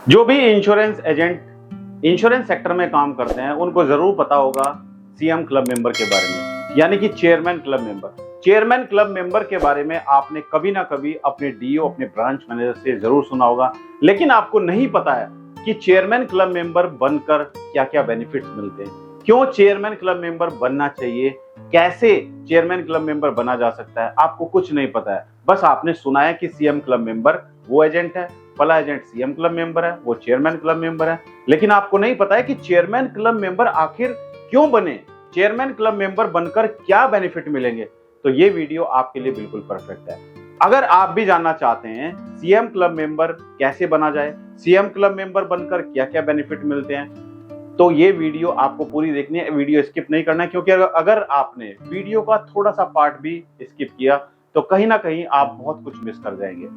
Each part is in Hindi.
जो भी इंश्योरेंस एजेंट इंश्योरेंस सेक्टर में काम करते हैं उनको जरूर पता होगा सीएम क्लब मेंबर के बारे में, यानी कि chairman club member. Chairman club member के बारे में आपने कभी ना कभी अपने डीओ, अपने ब्रांच मैनेजर से जरूर सुना होगा, लेकिन आपको नहीं पता है कि चेयरमैन क्लब मेंबर बनकर क्या क्या बेनिफिट्स मिलते हैं, क्यों चेयरमैन क्लब मेंबर बनना चाहिए, कैसे चेयरमैन क्लब मेंबर बना जा सकता है। आपको कुछ नहीं पता है, बस आपने सुना है कि सीएम क्लब मेंबर वो एजेंट है, फला एजेंट सीएम क्लब मेंबर है, वो चेयरमैन क्लब मेंबर है, लेकिन आपको नहीं पता है कि चेयरमैन क्लब मेंबर आखिर क्यों बने, चेयरमैन क्लब मेंबर बनकर क्या बेनिफिट मिलेंगे। तो ये वीडियो आपके लिए बिल्कुल परफेक्ट है। अगर आप भी जानना चाहते हैं सीएम क्लब मेंबर कैसे बना जाए, सीएम क्लब मेंबर बनकर क्या क्या बेनिफिट मिलते हैं, तो ये वीडियो आपको पूरी देखनी है, वीडियो स्किप नहीं करना है, क्योंकि अगर आपने वीडियो का थोड़ा सा पार्ट भी स्किप किया तो कहीं ना कहीं आप बहुत कुछ मिस कर जाएंगे।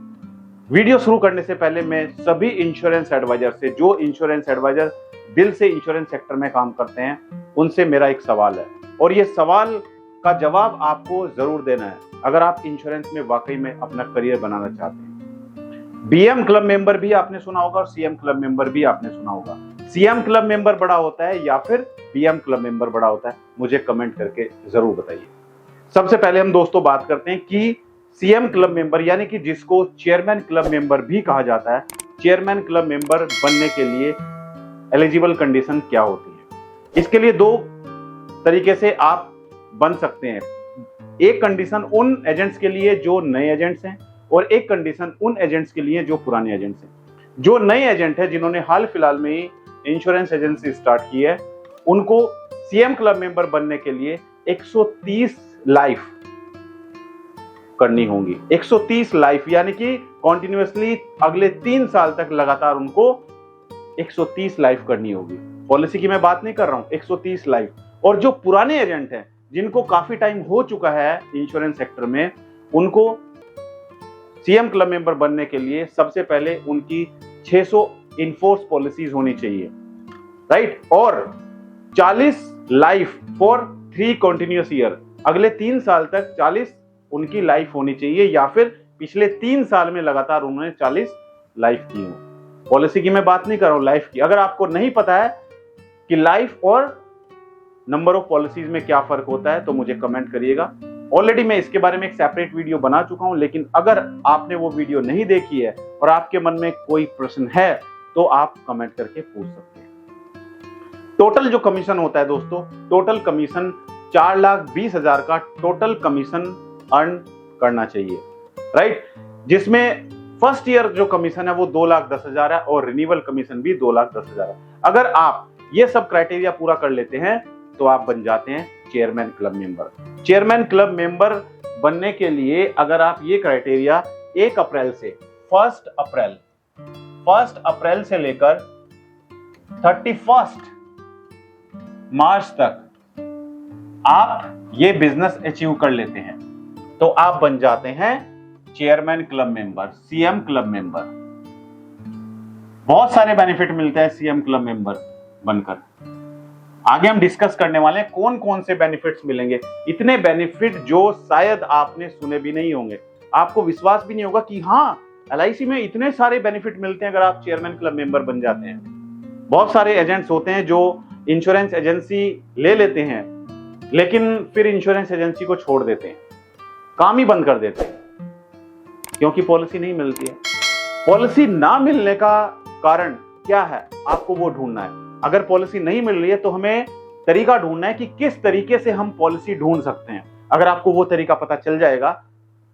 वीडियो शुरू करने से पहले मैं सभी इंश्योरेंस एडवाइजर से, जो इंश्योरेंस एडवाइजर दिल से इंश्योरेंस सेक्टर में काम करते हैं, उनसे मेरा एक सवाल है, और ये सवाल का जवाब आपको जरूर देना है अगर आप इंश्योरेंस में वाकई में अपना करियर बनाना चाहते हैं। बीएम क्लब मेंबर भी आपने सुना होगा और सीएम क्लब मेंबर भी आपने सुना होगा। सीएम क्लब मेंबर बड़ा होता है या फिर बीएम क्लब मेंबर बड़ा होता है, मुझे कमेंट करके जरूर बताइए। सबसे पहले हम दोस्तों बात करते हैं कि सीएम क्लब मेंबर यानी कि जिसको चेयरमैन क्लब मेंबर भी कहा जाता है, चेयरमैन क्लब मेंबर बनने के लिए एलिजिबल कंडीशन क्या होती है। इसके लिए दो तरीके से आप बन सकते हैं। एक कंडीशन उन एजेंट्स के लिए जो नए एजेंट्स हैं, और एक कंडीशन उन एजेंट्स के लिए जो पुराने एजेंट्स हैं। जो नए एजेंट है, जिन्होंने हाल फिलहाल में ही इंश्योरेंस एजेंसी स्टार्ट की है, उनको सीएम क्लब मेंबर बनने के लिए 130 लाइफ करनी होंगी। 130 लाइफ यानी कि कॉन्टिन्यूअसली अगले 3 साल तक लगातार उनको 130 लाइफ करनी होगी। पॉलिसी की मैं बात नहीं कर रहा हूं, 130 लाइफ। और जो पुराने एजेंट हैं, जिनको काफी टाइम हो चुका है इंश्योरेंस सेक्टर में, उनको सीएम क्लब मेंबर बनने के लिए सबसे पहले उनकी 600 इनफोर्स पॉलिसीज होनी चाहिए, राइट, और 40 लाइफ फॉर 3 कंटिन्यूअस ईयर, अगले 3 साल तक 40 उनकी लाइफ होनी चाहिए, या फिर पिछले 3 साल में लगातार उन्होंने 40 लाइफ की हो। पॉलिसी की मैं बात नहीं कर रहा हूं, लाइफ की। अगर आपको नहीं पता है कि लाइफ और नंबर ऑफ पॉलिसीज में क्या फर्क होता है तो मुझे कमेंट करिएगा। ऑलरेडी मैं इसके बारे में एक सेपरेट वीडियो बना चुका हूं, लेकिन अगर आपने वो वीडियो नहीं देखी है और आपके मन में कोई प्रश्न है तो आप कमेंट करके पूछ सकते हैं। टोटल जो कमीशन होता है दोस्तों, टोटल कमीशन 4,20,000 का टोटल कमीशन अर्न करना चाहिए, राइट, जिसमें फर्स्ट ईयर जो कमीशन है वो 2,10,000 है और रिन्यूअल कमीशन भी 2,10,000 है। अगर आप ये सब क्राइटेरिया पूरा कर लेते हैं तो आप बन जाते हैं chairman club member. Chairman club member बनने के लिए अगर आप ये क्राइटेरिया 1 अप्रैल से 1 अप्रैल से लेकर 31 मार्च तक आप ये बिजनेस अचीव कर लेते हैं तो आप बन जाते हैं chairman club member, CM club member. बहुत सारे बेनिफिट मिलते हैं सीएम क्लब मेंबर बनकर। आगे हम डिस्कस करने वाले हैं कौन कौन से बेनिफिट्स मिलेंगे। इतने बेनिफिट जो शायद आपने सुने भी नहीं होंगे, आपको विश्वास भी नहीं होगा कि हाँ, एलआईसी में इतने सारे बेनिफिट मिलते हैं अगर आप चेयरमैन क्लब मेंबर बन जाते हैं। बहुत सारे एजेंट्स होते हैं जो इंश्योरेंस एजेंसी ले लेते हैं, लेकिन फिर इंश्योरेंस एजेंसी को छोड़ देते हैं, काम ही बंद कर देते हैं, क्योंकि पॉलिसी नहीं मिलती है। पॉलिसी ना मिलने का कारण क्या है, आपको वो ढूंढना है। अगर पॉलिसी नहीं मिल रही है तो हमें तरीका ढूंढना है कि किस तरीके से हम पॉलिसी ढूंढ सकते हैं। अगर आपको वो तरीका पता चल जाएगा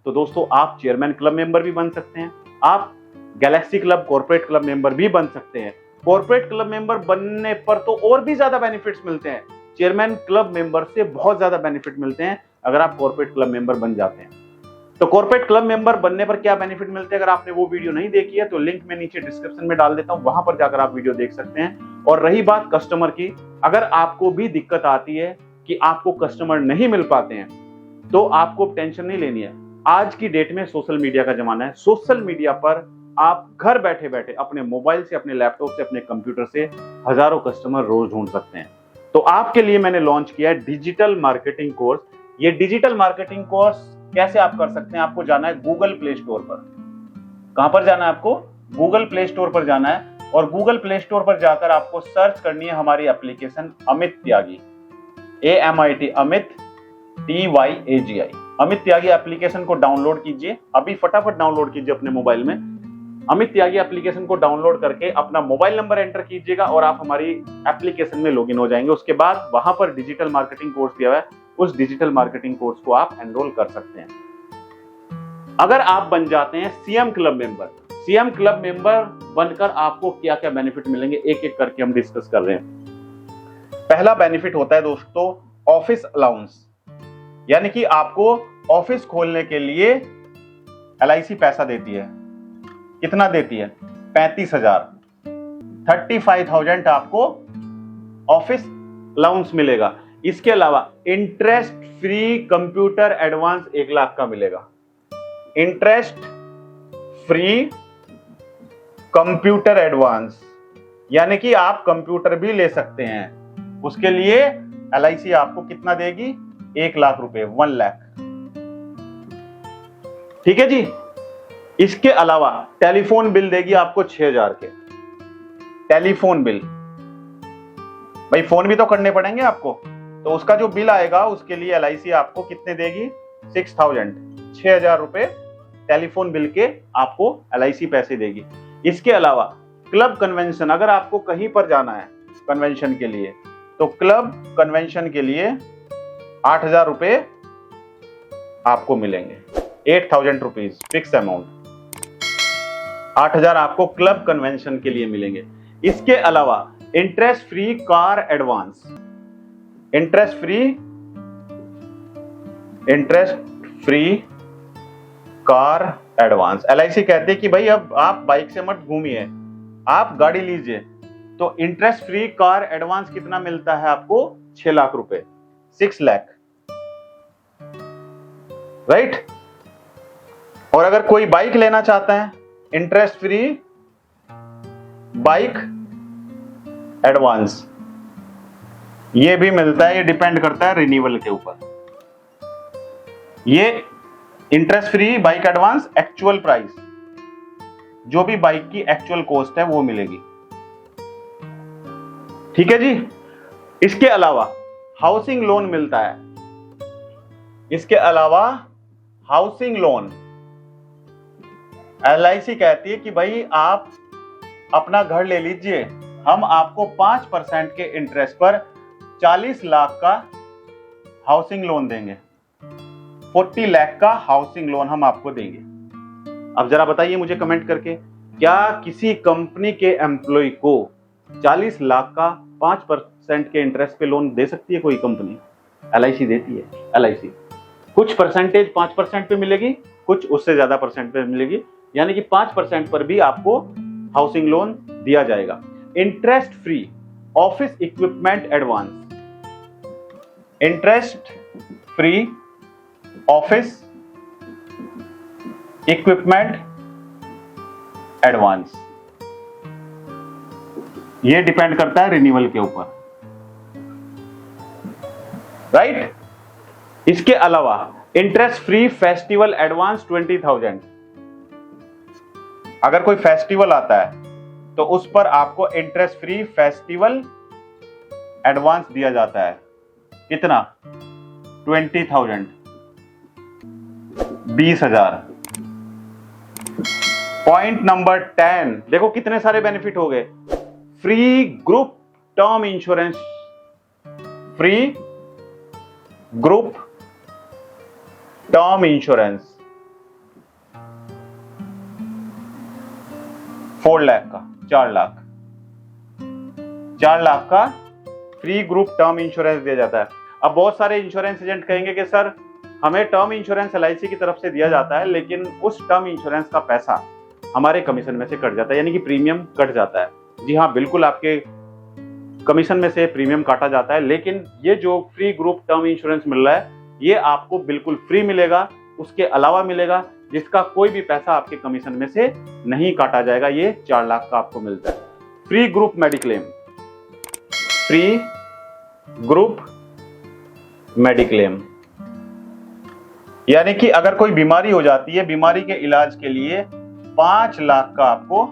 तो दोस्तों आप चेयरमैन क्लब मेंबर भी बन सकते हैं, आप Galaxy club corporate club member भी बन सकते हैं। कॉर्पोरेट क्लब मेंबर बनने पर तो और भी ज्यादा बेनिफिट्स मिलते हैं, चेयरमैन क्लब मेंबर से बहुत ज्यादा बेनिफिट मिलते हैं अगर आप कॉर्पोरेट क्लब मेंबर बन जाते हैं। तो कॉर्पोरेट क्लब मेंबर बनने पर क्या बेनिफिट मिलते हैं, अगर आपने वो वीडियो नहीं देखी है तो लिंक मैं नीचे डिस्क्रिप्शन में डाल देता हूं, वहां पर जाकर आप वीडियो देख सकते हैं। और रही बात कस्टमर की, अगर आपको भी दिक्कत आती है कि आपको कस्टमर नहीं मिल पाते हैं तो आपको टेंशन नहीं लेनी है। आज की डेट में सोशल मीडिया का जमाना है। सोशल मीडिया पर आप घर बैठे बैठे अपने मोबाइल से, अपने लैपटॉप से, अपने कंप्यूटर से हजारों कस्टमर रोज ढूंढ सकते हैं। तो आपके लिए मैंने लॉन्च किया है डिजिटल मार्केटिंग कोर्स। ये डिजिटल मार्केटिंग कोर्स कैसे आप कर सकते हैं, आपको जाना है गूगल प्ले स्टोर पर। कहां पर जाना है आपको, गूगल प्ले स्टोर पर जाना है। और गूगल प्ले स्टोर पर जाकर आपको सर्च करनी है हमारी एप्लीकेशन अमित त्यागी, AMIT, अमित TYAGI, अमित त्यागी एप्लीकेशन को डाउनलोड कीजिए। अभी फटाफट डाउनलोड कीजिए अपने मोबाइल में। अमित त्यागी एप्लीकेशन को डाउनलोड करके अपना मोबाइल नंबर एंटर कीजिएगा और आप हमारी एप्लीकेशन में लॉगिन हो जाएंगे। उसके बाद वहां पर डिजिटल मार्केटिंग कोर्स दिया हुआ है, उस डिजिटल मार्केटिंग कोर्स को आप एनरोल कर सकते हैं। अगर आप बन जाते हैं CM club member, CM club member बनकर आपको क्या क्या बेनिफिट मिलेंगे एक एक करके हम डिस्कस कर रहे हैं। पहला बेनिफिट होता है दोस्तों ऑफिस अलाउंस, यानी कि आपको ऑफिस खोलने के लिए LIC पैसा देती है। कितना देती है? 35,000, 35,000 आपको ऑफिस अलाउंस मिलेगा। इसके अलावा interest free computer advance 1 lakh का मिलेगा। इंटरेस्ट फ्री कंप्यूटर एडवांस, यानी कि आप कंप्यूटर भी ले सकते हैं। उसके लिए LIC आपको कितना देगी? 1 लाख रुपए, 1 लाख। ठीक है जी। इसके अलावा टेलीफोन बिल देगी आपको 6,000 के। टेलीफोन बिल, भाई फोन भी तो करने पड़ेंगे आपको, तो उसका जो बिल आएगा उसके लिए LIC आपको कितने देगी? 6,000, 6,000 रुपए टेलीफोन बिल के आपको LIC पैसे देगी। इसके अलावा क्लब कन्वेंशन, अगर आपको कहीं पर जाना है कन्वेंशन के लिए, तो क्लब कन्वेंशन के लिए 8,000 रुपए आपको मिलेंगे। 8,000 रुपीज फिक्स अमाउंट, 8,000 आपको क्लब कन्वेंशन के लिए मिलेंगे। इसके अलावा interest free car advance, interest free car advance. LIC कहते हैं कि भाई अब आप बाइक से मत घूमिए, आप गाड़ी लीजिए, तो इंटरेस्ट फ्री कार एडवांस कितना मिलता है आपको? 6 लाख रुपए, 6 लाख, राइट। और अगर कोई बाइक लेना चाहता है, इंटरेस्ट फ्री बाइक एडवांस, ये भी मिलता है। ये डिपेंड करता है रिन्यूअल के ऊपर। ये interest free bike advance actual price, जो भी बाइक की एक्चुअल कॉस्ट है वो मिलेगी। ठीक है जी। इसके अलावा हाउसिंग लोन मिलता है। इसके अलावा हाउसिंग लोन, LIC कहती है कि भाई आप अपना घर ले लीजिए, हम आपको 5% के इंटरेस्ट पर 40 लाख का हाउसिंग लोन देंगे, 40 लाख का हाउसिंग लोन हम आपको देंगे। अब जरा बताइए मुझे कमेंट करके, क्या किसी कंपनी के एम्प्लॉय को 40 लाख का 5% के इंटरेस्ट पे लोन दे सकती है कोई कंपनी? LIC देती है। LIC कुछ परसेंटेज 5% पे मिलेगी, कुछ उससे ज्यादा परसेंट पे मिलेगी, यानी कि 5% पर भी आपको हाउसिंग लोन दिया जाएगा। Interest free office equipment advance, interest free office equipment advance, ये डिपेंड करता है रिन्यूअल के ऊपर, राइट। इसके अलावा इंटरेस्ट फ्री फेस्टिवल एडवांस 20,000, अगर कोई फेस्टिवल आता है तो उस पर आपको इंटरेस्ट फ्री फेस्टिवल एडवांस दिया जाता है। कितना? 20,000, 20,000। पॉइंट नंबर 10, देखो कितने सारे बेनिफिट हो गए। Free group term insurance, free group term insurance 4 lakh का, 4 लाख, 4 लाख का फ्री ग्रुप टर्म इंश्योरेंस दिया जाता है। अब बहुत सारे इंश्योरेंस एजेंट कहेंगे कि सर हमें टर्म इंश्योरेंस LIC की तरफ से दिया जाता है, लेकिन उस टर्म इंश्योरेंस का पैसा हमारे कमीशन में से कट जाता है, यानी कि प्रीमियम कट जाता है। जी हाँ, बिल्कुल आपके कमीशन में से प्रीमियम काटा जाता है, लेकिन ये जो फ्री ग्रुप टर्म इंश्योरेंस मिल रहा है ये आपको बिल्कुल फ्री मिलेगा, उसके अलावा मिलेगा, जिसका कोई भी पैसा आपके कमीशन में से नहीं काटा जाएगा। ये 4 लाख का आपको मिलता है। Free group mediclaim, free group mediclaim, यानी कि अगर कोई बीमारी हो जाती है, बीमारी के इलाज के लिए 5 लाख का आपको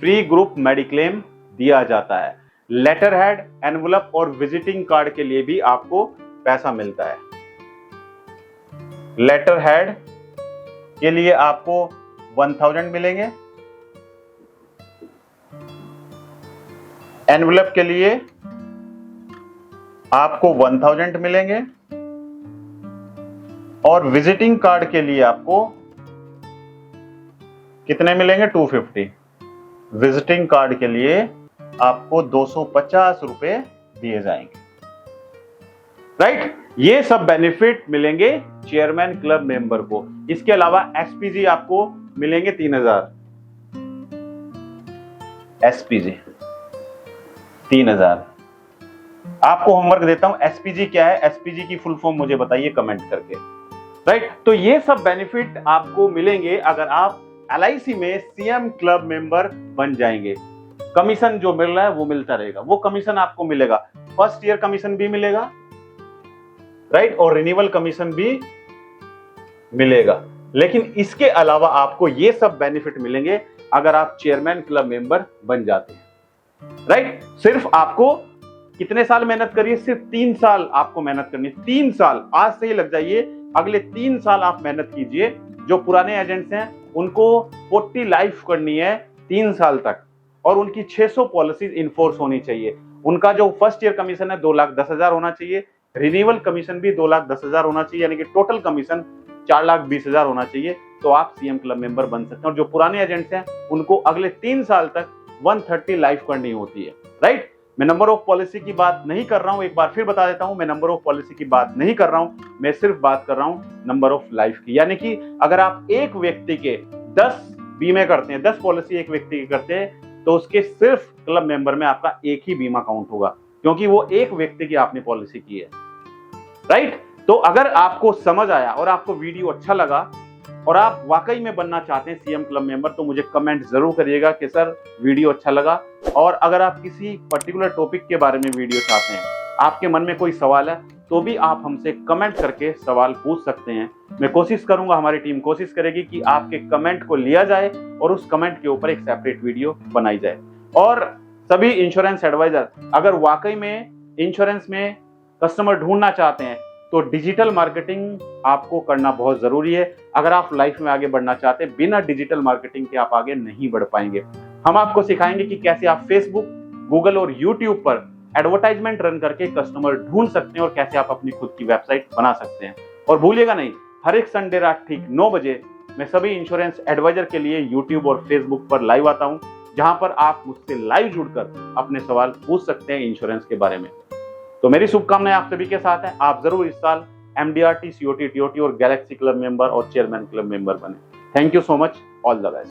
फ्री ग्रुप मेडिक्लेम दिया जाता है। लेटर हेड, एनवलप और विजिटिंग कार्ड के लिए भी आपको पैसा मिलता है। लेटर हेड के लिए आपको 1000 मिलेंगे, एनवलप के लिए आपको 1000 मिलेंगे और विजिटिंग कार्ड के लिए आपको कितने मिलेंगे? 250। विजिटिंग कार्ड के लिए आपको 250 रुपए दिए जाएंगे। राइट, ये सब बेनिफिट मिलेंगे चेयरमैन क्लब मेंबर को। इसके अलावा एसपीजी आपको मिलेंगे 3000। एसपीजी 3000। आपको होमवर्क देता हूं, एसपीजी क्या है? एसपीजी की फुल फॉर्म मुझे बताइए कमेंट करके। राइट, तो ये सब बेनिफिट आपको मिलेंगे अगर आप एलआईसी में सीएम क्लब मेंबर बन जाएंगे। कमीशन जो मिल रहा है वो मिलता रहेगा, वो कमीशन आपको मिलेगा। फर्स्ट ईयर कमीशन भी मिलेगा, राइट, और रिन्यूअल कमीशन भी मिलेगा। लेकिन इसके अलावा आपको ये सब बेनिफिट मिलेंगे अगर आप चेयरमैन क्लब मेंबर बन जाते हैं। राइट, सिर्फ आपको कितने साल मेहनत करिए? सिर्फ 3 साल आपको मेहनत करनी है। 3 साल, आज से ही लग जाइए, अगले 3 साल आप मेहनत कीजिए। जो पुराने एजेंट्स हैं उनको 40 लाइफ करनी है 3 साल तक, और उनकी 600 पॉलिसीज इन्फोर्स होनी चाहिए। उनका जो फर्स्ट ईयर कमीशन है 2,10,000 होना चाहिए, रिन्यूअल कमीशन भी 2,10,000 होना चाहिए, यानी कि टोटल कमीशन 4,20,000 होना चाहिए। तो आप सीएम क्लब मेंबर बन सकते हैं। और जो पुराने एजेंट्स हैं उनको अगले 3 साल तक 130 लाइफ करनी होती है। राइट, मैं नंबर ऑफ पॉलिसी की बात नहीं कर रहा हूं, एक बार फिर बता देता हूं, मैं नंबर ऑफ पॉलिसी की बात नहीं कर रहा हूं, मैं सिर्फ बात कर रहा हूं नंबर ऑफ लाइफ की। यानी कि अगर आप एक व्यक्ति के 10 बीमे करते हैं, 10 पॉलिसी एक व्यक्ति की करते हैं, तो उसके सिर्फ क्लब मेंबर में आपका एक ही बीमा काउंट होगा, क्योंकि वो एक व्यक्ति की आपने पॉलिसी की है। राइट, तो अगर आपको समझ आया और आपको वीडियो अच्छा लगा और आप वाकई में बनना चाहते हैं सीएम क्लब मेंबर, तो मुझे कमेंट जरूर करिएगा कि सर वीडियो अच्छा लगा। और अगर आप किसी पर्टिकुलर टॉपिक के बारे में वीडियो चाहते हैं, आपके मन में कोई सवाल है, तो भी आप हमसे कमेंट करके सवाल पूछ सकते हैं। मैं कोशिश करूंगा, हमारी टीम कोशिश करेगी कि आपके कमेंट को लिया जाए और उस कमेंट के ऊपर एक सेपरेट वीडियो बनाई जाए। और सभी इंश्योरेंस एडवाइजर अगर वाकई में इंश्योरेंस में कस्टमर ढूंढना चाहते हैं, तो डिजिटल मार्केटिंग आपको करना बहुत जरूरी है। अगर आप लाइफ में आगे बढ़ना चाहते हैं, बिना डिजिटल मार्केटिंग के आप आगे नहीं बढ़ पाएंगे। हम आपको सिखाएंगे कि कैसे आप फेसबुक, गूगल और यूट्यूब पर एडवर्टाइजमेंट रन करके कस्टमर ढूंढ सकते हैं और कैसे आप अपनी खुद की वेबसाइट बना सकते हैं। और भूलिएगा नहीं, हर एक संडे रात ठीक 9 बजे मैं सभी इंश्योरेंस एडवाइजर के लिए यूट्यूब और फेसबुक पर लाइव आता हूं, जहां पर आप मुझसे लाइव जुड़कर अपने सवाल पूछ सकते हैं इंश्योरेंस के बारे में। तो मेरी शुभकामनाएं आप सभी के साथ हैं। आप जरूर इस साल MDRT, COT, TOT और गैलेक्सी क्लब मेंबर और चेयरमैन क्लब मेंबर बने। Thank you so much, all the best.